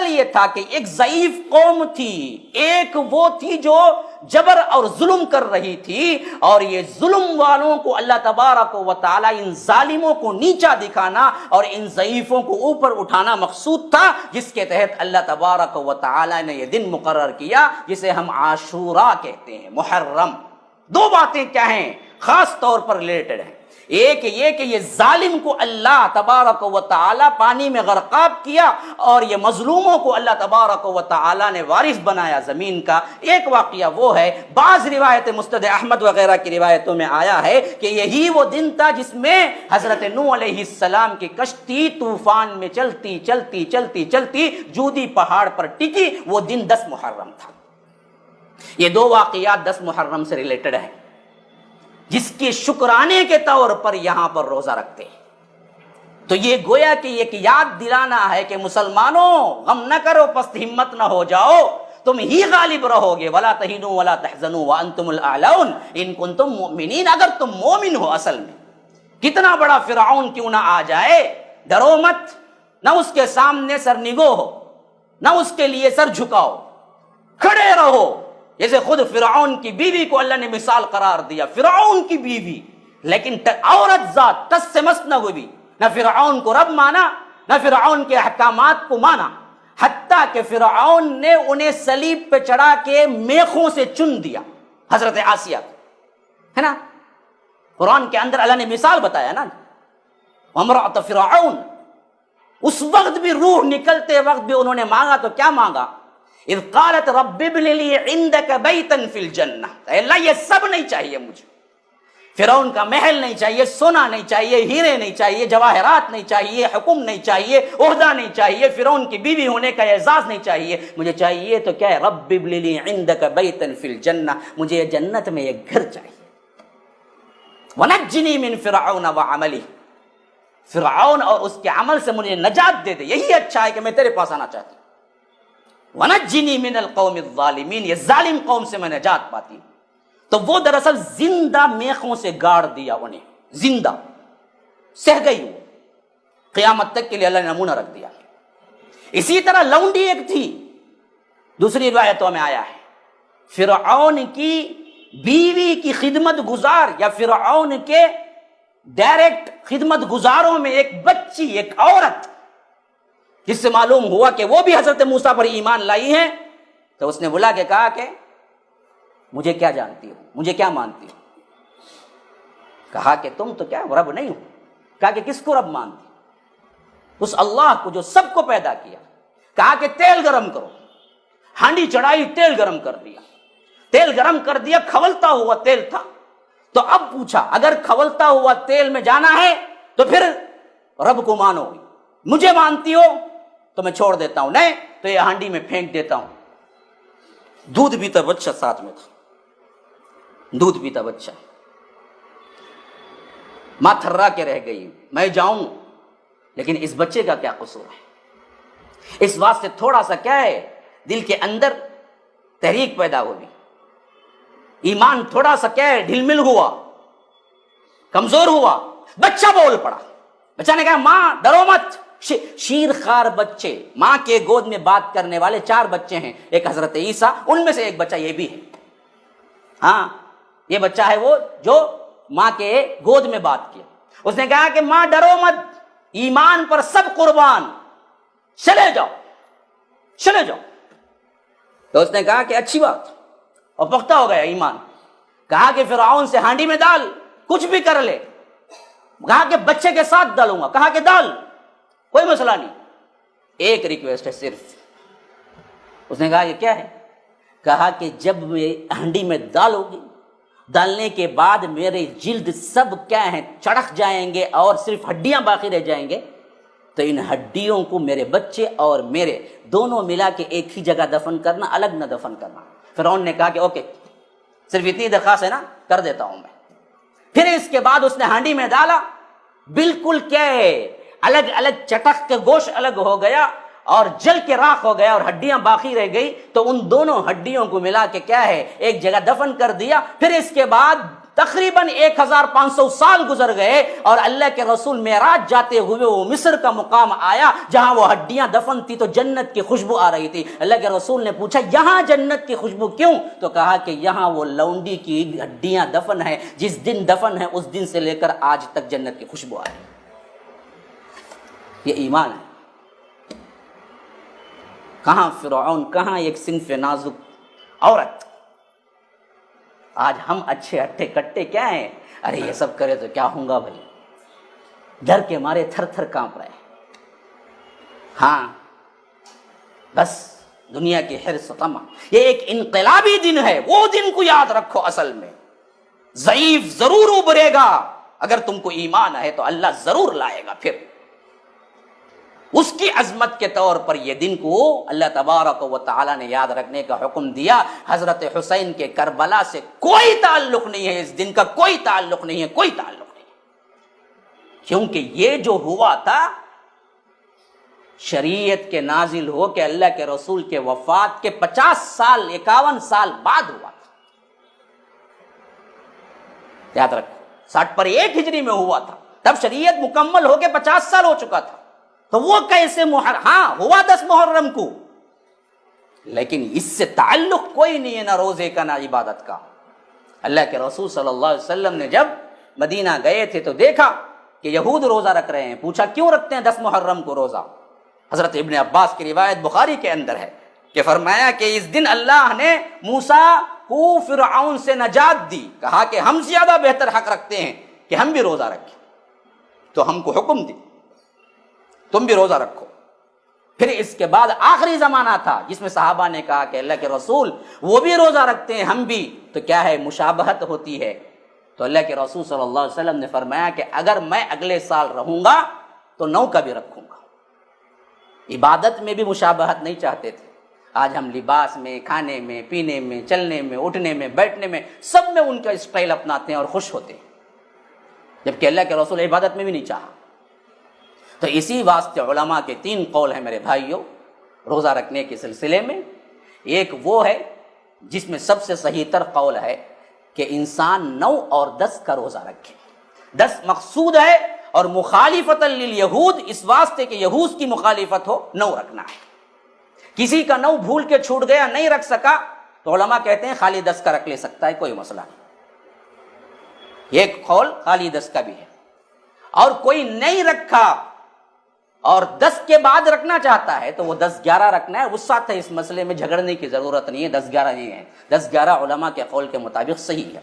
اصل یہ تھا کہ ایک ضعیف قوم تھی، ایک وہ تھی جو جبر اور ظلم کر رہی تھی، اور یہ ظلم والوں کو اللہ تبارک و تعالی ان ظالموں کو نیچا دکھانا اور ان ضعیفوں کو اوپر اٹھانا مقصود تھا، جس کے تحت اللہ تبارک و تعالی نے یہ دن مقرر کیا جسے ہم عاشوراء کہتے ہیں، محرم۔ دو باتیں کیا ہیں خاص طور پر ریلیٹڈ ہیں، ایک یہ کہ یہ ظالم کو اللہ تبارک و تعالی پانی میں غرقاب کیا، اور یہ مظلوموں کو اللہ تبارک و تعالی نے وارث بنایا زمین کا۔ ایک واقعہ وہ ہے، بعض روایت مستد احمد وغیرہ کی روایتوں میں آیا ہے کہ یہی وہ دن تھا جس میں حضرت نوح علیہ السلام کی کشتی طوفان میں چلتی چلتی چلتی چلتی جودی پہاڑ پر ٹکی، وہ دن 10 محرم تھا۔ یہ دو واقعات 10 محرم سے ریلیٹڈ ہیں، جس کے شکرانے کے طور پر یہاں پر روزہ رکھتے ہیں۔ تو یہ گویا کہ ایک یاد دلانا ہے کہ مسلمانوں غم نہ کرو، پست ہمت نہ ہو جاؤ، تم ہی غالب رہو گے۔ ولا تہنوا ولا تحزنوا وانتم الاعلون ان کنتم مؤمنین، اگر تم مومن ہو۔ اصل میں کتنا بڑا فرعون کیوں نہ آ جائے، ڈرو مت، نہ اس کے سامنے سر نگو ہو، نہ اس کے لیے سر جھکاؤ، کھڑے رہو۔ جیسے خود فرعون کی بیوی کو اللہ نے مثال قرار دیا، فرعون کی بیوی، لیکن عورت ذات ٹس سے مس نہ ہوئی، نہ فرعون کو رب مانا، نہ فرعون کے احکامات کو مانا، حتیٰ کہ فرعون نے انہیں صلیب پہ چڑھا کے میخوں سے چن دیا، حضرت آسیہ ہے نا۔ قرآن کے اندر اللہ نے مثال بتایا نا، وامرأۃ فرعون، اس وقت بھی روح نکلتے وقت بھی انہوں نے مانگا تو کیا مانگا؟ اذ قالت رب ابن لی عندک بیتا فی الجنہ، اے اللہ یہ سب نہیں چاہیے مجھے، فرعون کا محل نہیں چاہیے، سونا نہیں چاہیے، ہیرے نہیں چاہیے، جواہرات نہیں چاہیے، حکم نہیں چاہیے، عہدہ نہیں چاہیے، فرعون کی بیوی ہونے کا اعزاز نہیں چاہیے، مجھے چاہیے تو کیا ہے؟ رب ابن لی عندک بیتا فی الجنہ، مجھے جنت میں ایک گھر چاہیے۔ ونجنی من فرعون وعملہ، فرعون اور اس کے عمل سے مجھے نجات دے دے، یہی اچھا ہے کہ میں تیرے پاس آنا چاہتی ہوں۔ وَنَجِّنِي مِنَ الْقَوْمِ الظَّالِمِينَ، یہ ظالم قوم سے میں نجات پاتی ہوں۔ تو وہ دراصل زندہ میخوں سے گاڑ دیا انہیں، زندہ سہ گئی، وہ قیامت تک کے لیے اللہ نے نمونہ رکھ دیا۔ اسی طرح لونڈی ایک تھی، دوسری روایتوں میں آیا ہے، فرعون کی بیوی کی خدمت گزار یا فرعون کے ڈائریکٹ خدمت گزاروں میں ایک بچی، ایک عورت، جس سے معلوم ہوا کہ وہ بھی حضرت موسیٰ پر ایمان لائی ہیں، تو اس نے بلا کے کہا کہ مجھے کیا جانتی ہو، مجھے کیا مانتی ہو؟ کہا کہ تم تو کیا رب نہیں ہو۔ کہا کہ کس کو رب مانتی؟ اس اللہ کو جو سب کو پیدا کیا۔ کہا کہ تیل گرم کرو، ہانڈی چڑھائی، تیل گرم کر دیا، تیل گرم کر دیا، کھولتا ہوا تیل تھا۔ تو اب پوچھا اگر کھولتا ہوا تیل میں جانا ہے تو پھر رب کو مانو، مجھے مانتی ہو تو میں چھوڑ دیتا ہوں، نہیں تو یہ ہانڈی میں پھینک دیتا ہوں۔ دودھ پیتا بچہ ساتھ میں تھا، دودھ پیتا بچہ، ماں تھرا کے رہ گئی، میں جاؤں لیکن اس بچے کا کیا قصور ہے؟ اس واسطے تھوڑا سا کیا ہے، دل کے اندر تحریک پیدا ہوئی، ایمان تھوڑا سا کیا ہے، ڈھل مل ہوا، کمزور ہوا۔ بچہ بول پڑا، بچہ نے کہا ماں ڈرو مت۔ شیر خار بچے، ماں کے گود میں بات کرنے والے 4 بچے ہیں، ایک حضرت عیسیٰ، ان میں سے ایک بچہ یہ بھی ہے۔ ہاں یہ بچہ ہے وہ جو ماں کے گود میں بات کیا۔ اس نے کہا کہ ماں ڈرو مت، ایمان پر سب قربان، چلے جاؤ چلے جاؤ۔ تو اس نے کہا کہ اچھی بات، اور پختہ ہو گیا ایمان۔ کہا کہ فرعون سے ہانڈی میں ڈال، کچھ بھی کر لے۔ کہا کہ بچے کے ساتھ ڈالوں گا، کہا کہ ڈال، کوئی مسئلہ نہیں، ایک ریکویسٹ ہے صرف۔ اس نے کہا یہ کیا ہے؟ کہا کہ جب میں ہانڈی میں ڈالو گی، ڈالنے کے بعد میرے جلد سب کیا ہیں چڑک جائیں گے اور صرف ہڈیاں باقی رہ جائیں گے، تو ان ہڈیوں کو میرے بچے اور میرے دونوں ملا کے ایک ہی جگہ دفن کرنا، الگ نہ دفن کرنا۔ فرعون نے کہا کہ اوکے، صرف اتنی درخواست ہے نا، کر دیتا ہوں میں۔ پھر اس کے بعد اس نے ہانڈی میں ڈالا، بالکل کیا ہے الگ الگ چٹک کے گوشت الگ ہو گیا اور جل کے راکھ ہو گیا اور ہڈیاں باقی رہ گئی، تو ان دونوں ہڈیوں کو ملا کے کیا ہے ایک جگہ دفن کر دیا۔ پھر اس کے بعد تقریباً 1500 سال گزر گئے اور اللہ کے رسول معراج جاتے ہوئے وہ مصر کا مقام آیا جہاں وہ ہڈیاں دفن تھی تو جنت کی خوشبو آ رہی تھی۔ اللہ کے رسول نے پوچھا یہاں جنت کی خوشبو کیوں؟ تو کہا کہ یہاں وہ لونڈی کی ہڈیاں دفن ہیں، جس دن دفن ہے اس دن سے لے کر آج تک جنت کی خوشبو آ رہی ہے۔ یہ ایمان ہے۔ کہاں فرعون، کہاں ایک صنف نازک عورت۔ آج ہم اچھے ہٹے کٹے کیا ہیں، ارے یہ سب کرے تو کیا ہوں گا بھائی، ڈر کے مارے تھر تھر کانپ رہے۔ ہاں بس دنیا کی حرص و طمع، یہ ایک انقلابی دن ہے، وہ دن کو یاد رکھو۔ اصل میں ضعیف ضرور ابھرے گا، اگر تم کو ایمان ہے تو اللہ ضرور لائے گا۔ پھر اس کی عظمت کے طور پر یہ دن کو اللہ تبارک و تعالی نے یاد رکھنے کا حکم دیا۔ حضرت حسین کے کربلا سے کوئی تعلق نہیں ہے، اس دن کا کوئی تعلق نہیں ہے، کوئی تعلق نہیں ہے، کیونکہ یہ جو ہوا تھا شریعت کے نازل ہو کہ اللہ کے رسول کے وفات کے 50 سال 51 سال بعد ہوا تھا۔ یاد رکھو 60 ہجری میں ہوا تھا، تب شریعت مکمل ہو کے 50 سال ہو چکا تھا، تو وہ کیسے ہاں ہوا 10 محرم کو، لیکن اس سے تعلق کوئی نہیں ہے، نہ روزے کا نہ عبادت کا۔ اللہ کے رسول صلی اللہ علیہ وسلم نے جب مدینہ گئے تھے تو دیکھا کہ یہود روزہ رکھ رہے ہیں، پوچھا کیوں رکھتے ہیں 10 محرم کو روزہ؟ حضرت ابن عباس کی روایت بخاری کے اندر ہے کہ فرمایا کہ اس دن اللہ نے موسیٰ کو فرعون سے نجات دی، کہا کہ ہم زیادہ بہتر حق رکھتے ہیں کہ ہم بھی روزہ رکھیں، تو ہم کو حکم دی تم بھی روزہ رکھو۔ پھر اس کے بعد آخری زمانہ تھا جس میں صحابہ نے کہا کہ اللہ کے رسول وہ بھی روزہ رکھتے ہیں ہم بھی، تو کیا ہے مشابہت ہوتی ہے۔ تو اللہ کے رسول صلی اللہ علیہ وسلم نے فرمایا کہ اگر میں اگلے سال رہوں گا تو 9 کا بھی رکھوں گا۔ عبادت میں بھی مشابہت نہیں چاہتے تھے۔ آج ہم لباس میں، کھانے میں، پینے میں، چلنے میں، اٹھنے میں، بیٹھنے میں، سب میں ان کا اسٹائل اپناتے ہیں اور خوش ہوتے ہیں، جبکہ اللہ کے رسول عبادت میں بھی نہیں چاہا۔ تو اسی واسطے علماء کے 3 قول ہیں میرے بھائیوں روزہ رکھنے کے سلسلے میں۔ ایک وہ ہے جس میں سب سے صحیح تر قول ہے کہ انسان 9 اور 10 کا روزہ رکھے۔ 10 مقصود ہے اور مخالفت للیہود، اس واسطے کہ یہود کی مخالفت ہو 9 رکھنا ہے۔ کسی کا 9 بھول کے چھوٹ گیا نہیں رکھ سکا تو علماء کہتے ہیں خالی 10 کا رکھ لے سکتا ہے، کوئی مسئلہ نہیں۔ ایک قول خالی 10 کا بھی ہے، اور کوئی نہیں رکھا اور 10 کے بعد رکھنا چاہتا ہے تو وہ 10-11 رکھنا ہے۔ وسعت ہے، اس مسئلے میں جھگڑنے کی ضرورت نہیں ہے، 10-11 نہیں ہے، 10-11 علماء کے قول کے مطابق صحیح ہے،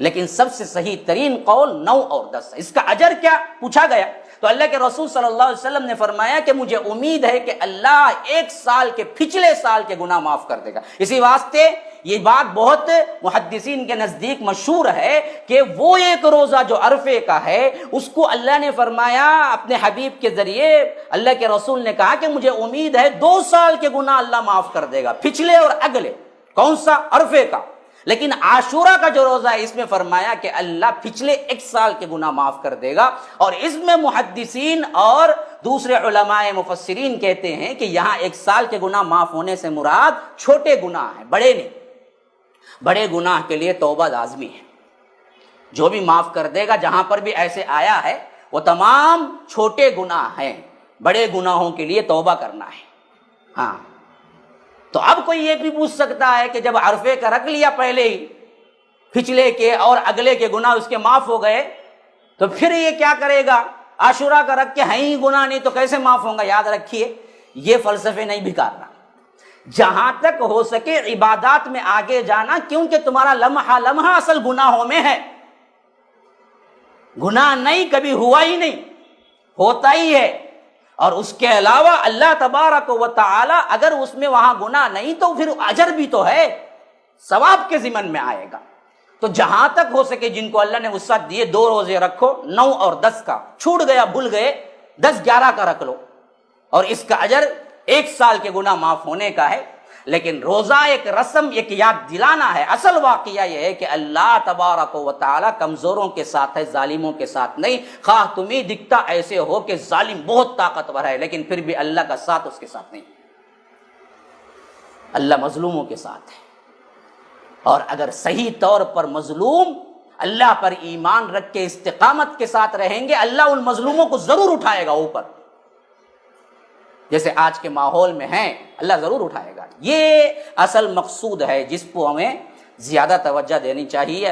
لیکن سب سے صحیح ترین قول 9 اور 10۔ اس کا اجر کیا پوچھا گیا تو اللہ کے رسول صلی اللہ علیہ وسلم نے فرمایا کہ مجھے امید ہے کہ اللہ 1 سال کے پچھلے سال کے گناہ معاف کر دے گا۔ اسی واسطے یہ بات بہت محدثین کے نزدیک مشہور ہے کہ وہ ایک روزہ جو عرفے کا ہے اس کو اللہ نے فرمایا اپنے حبیب کے ذریعے، اللہ کے رسول نے کہا کہ مجھے امید ہے 2 سال کے گناہ اللہ معاف کر دے گا، پچھلے اور اگلے۔ کون سا؟ عرفے کا۔ لیکن عاشورہ کا جو روزہ ہے اس میں فرمایا کہ اللہ پچھلے 1 سال کے گناہ معاف کر دے گا، اور اس میں محدثین اور دوسرے علماء مفسرین کہتے ہیں کہ یہاں 1 سال کے گناہ معاف ہونے سے مراد چھوٹے گناہ ہیں، بڑے نہیں۔ بڑے گناہ کے لیے توبہ لازمی ہے، جو بھی معاف کر دے گا، جہاں پر بھی ایسے آیا ہے وہ تمام چھوٹے گناہ ہیں، بڑے گناہوں کے لیے توبہ کرنا ہے۔ ہاں تو اب کوئی یہ بھی پوچھ سکتا ہے کہ جب عرفے کا رکھ لیا پہلے ہی، پچھلے کے اور اگلے کے گناہ اس کے معاف ہو گئے، تو پھر یہ کیا کرے گا؟ عاشورہ کا رکھ کے ہیں ہی گناہ نہیں تو کیسے معاف ہوں گا؟ یاد رکھیے یہ فلسفے نہیں بھکارنا، جہاں تک ہو سکے عبادات میں آگے جانا، کیونکہ تمہارا لمحہ لمحہ اصل گناہوں میں ہے۔ گناہ نہیں کبھی ہوا ہی نہیں، ہوتا ہی ہے، اور اس کے علاوہ اللہ تبارک و تعالی اگر اس میں وہاں گناہ نہیں تو پھر اجر بھی تو ہے، ثواب کے ضمن میں آئے گا۔ تو جہاں تک ہو سکے جن کو اللہ نے وسعت دیے 2 روزے رکھو، 9 اور 10 کا، چھوٹ گیا بھول گئے 10-11 کا رکھ لو، اور اس کا اجر 1 سال کے گناہ معاف ہونے کا ہے۔ لیکن روزہ ایک رسم، ایک یاد دلانا ہے۔ اصل واقعہ یہ ہے کہ اللہ تبارک و تعالی کمزوروں کے ساتھ ہے، ظالموں کے ساتھ نہیں۔ خواہ تمہیں دکھتا ایسے ہو کہ ظالم بہت طاقتور ہے، لیکن پھر بھی اللہ کا ساتھ اس کے ساتھ نہیں، اللہ مظلوموں کے ساتھ ہے۔ اور اگر صحیح طور پر مظلوم اللہ پر ایمان رکھ کے استقامت کے ساتھ رہیں گے، اللہ ان مظلوموں کو ضرور اٹھائے گا اوپر، جیسے آج کے ماحول میں ہیں، اللہ ضرور اٹھائے گا۔ یہ اصل مقصود ہے جس کو ہمیں زیادہ توجہ دینی چاہیے۔